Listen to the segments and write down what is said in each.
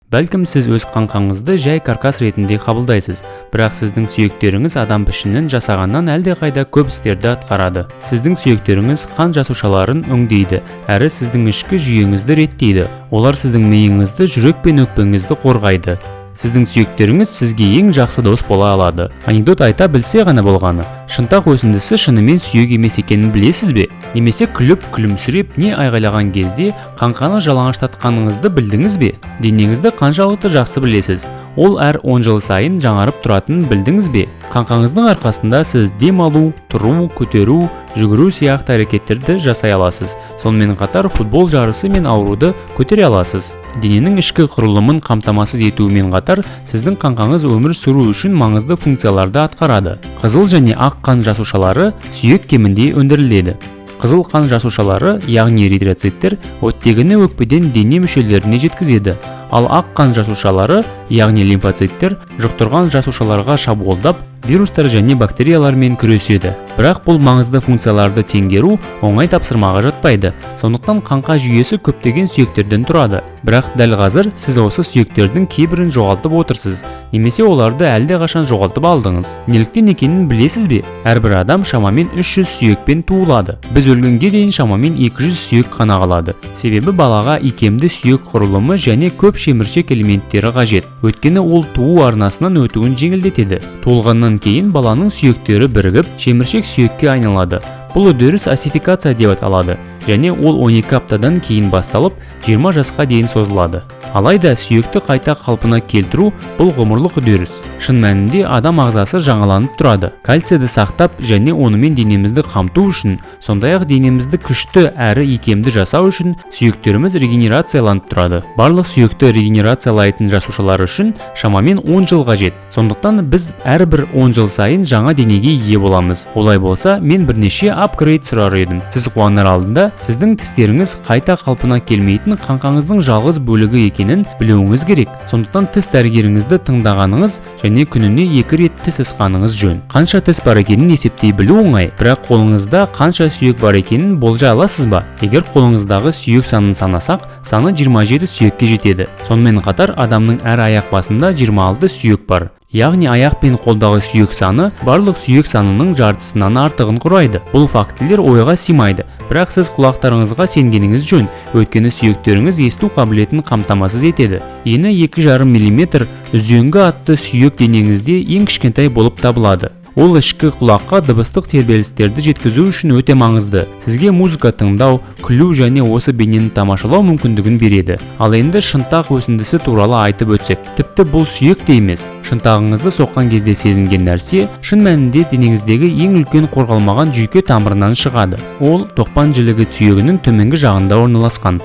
Бәлкім сіз өз қаңқаңызды жай каркас ретінде қабылдайсыз, бірақ сіздің сүйектеріңіз адам пішінін жасағаннан әлде қайда көп істерді атқарады. Сіздің сүйектеріңіз қан жасушаларын өңдейді, әрі сіздің ішкі жүйеңізді реттейді. Олар сіздің миыңызды, жүрек пен өкпеңізді қорғайды. Сіздің сүйектеріңіз сізге ең жақсы дос бола алады. Анекдот айта білсе ғана болғаны. Шынтақ өсіндісі шынымен сүйек емес екенін білесіз бе? Немесе күліп, күлімсіреп, не айғайлаған кезде қаңқаны жалаңаштатқаныңызды білдіңіз бе? Денеңізді қаншалықты жақсы білесіз? Ол әр 10 жыл сайын жаңарып тұратынын білдіңіз бе? Қаңқаңыздың арқасында сіз дем алу, тұру, көтеру, жүгіру сияқты әрекеттерді жасай аласыз. Сонымен қатар футбол жарысы мен ауруды көтере аласыз. Дененің ішкі құрылымын қамтамасыз етуімен қатар, сіздің қаңқаңыз өмір сүру үшін маңызды функцияларды атқарады. Қызыл және ақ қан жасушалары сүйек кемінде өндіріледі. Қызыл қан жасушалары, яғни эритроциттер, оттегіні өкпеден дене мүшелеріне жеткізеді. Ал ақ қан жасушалары, яғни лимфоциттер, жұқтырған жасушаларға шабуылдап, вирустар және бактериялармен күреседі. Бірақ бұл маңызды функцияларды теңгеру оңай тапсырмаға жатпайды. Сондықтан қаңқа жүйесі көптеген сүйектерден тұрады. Бірақ дәл қазір сіз осы сүйектердің кейбірін жоғалтып отырсыз, немесе оларды әлде қашан жоғалтып алдыңыз. Неліктен екенін білесіз бе? Әрбір адам шамамен 300 сүйекпен туылады. Біз өлгенге дейін шамамен 200 сүйек қана қалады. Себебі балаға икемді сүйек құрылымы және көп шеміршек элементтері қажет. Өйткені ол туу арнасынан өтуін жеңілдетеді. Туылғаннан кейін баланың сүйектері бірігіп, шеміршек сүйекке айналады. Бұл үдеріс осификация деп аталады, және ол 12 аптадан кейін басталып, 20 жасқа дейін созылады. Алайда сүйекті қайта қалпына келтіру бұл ғұмырлық үдеріс. Шын мәнінде адам ағзасы жаңаланып тұрады. Кальцийді сақтап және онымен денемізді қамту үшін, сондай-ақ денемізді күшті әрі икемді жасау үшін сүйектеріміз регенерацияланып тұрады. Барлық сүйекті регенерациялайтын жасушалар үшін шамамен 10 жыл қажет. Сондықтан біз әрбір 10 жыл сайын жаңа денеге ие боламыз. Олай болса, мен бірнеше апгрейд сұрар едім. Сіз қуанар алдында сіздің тістеріңіз қайта қалпына келмейтін қаңқаңыздың жалғыз бөлігі екенін білуіңіз керек. Сондықтан тіс дәрігеріңізді тыңдағаныңыз және күніне 2 рет тіс ысқаныңыз жөн. Қанша тіс бар екенін есептей білу оңай, бірақ қолыңызда қанша сүйек бар екенін болжай аласыз ба? Егер қолыңыздағы сүйек санын санасақ, саны 27 сүйекке жетеді. Сонымен қатар адамның әр аяқ басында 26 сүйек бар. Яғни аяқ пен қолдағы сүйек саны барлық сүйек санының жартысынан артығын құрайды. Бұл фактілер ойға симайды, бірақ сіз құлақтарыңызға сенгеніңіз жөн, өйткені сүйектеріңіз есту қабілетін қамтамасыз етеді. Ені 2,5 мм үзеңгі атты сүйек денеңізде ең кішкентай болып табылады. Ол ішкі құлаққа дыбыстық тербелістерді жеткізу үшін өте маңызды. Сізге музыка тыңдау, күлу және осы бейнені тамашалау мүмкіндігін береді. Ал енді шынтақ өсіндісі туралы айтып өтсек, тіпті бұл сүйек те емес. Шынтағыңызды соққан кезде сезінген нәрсе шын мәнінде денеңіздегі ең үлкен қорғалмаған жүйке тамырынан шығады. Ол тоқпан жілігі сүйегінің төменгі жағында орналасқан.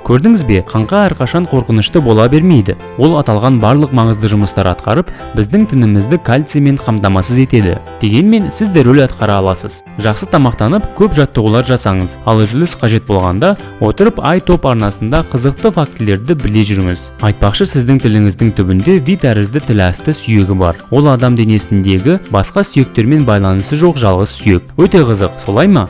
Көрдіңіз бе, қаңқа әрқашан қорқынышты бола бермейді. Ол аталған барлық маңызды жұмыстар атқарып, біздің тінімізді кальциймен қамтамасыз етеді. Дегенмен сіз де рөл атқара аласыз. Жақсы тамақтанып, көп жаттығулар жасаңыз. Ал үзіліс қажет болғанда, отырып топ арнасында қызықты фактілерді біле жүріңіз. Айтпақшы, сіздің тіліңіздің түбінде V тәрізді тіласты сүйегі бар. Ол адам денесіндегі басқа сүйектермен байланысы жоқ жалғыз сүйек. Өте қызық, солай ма?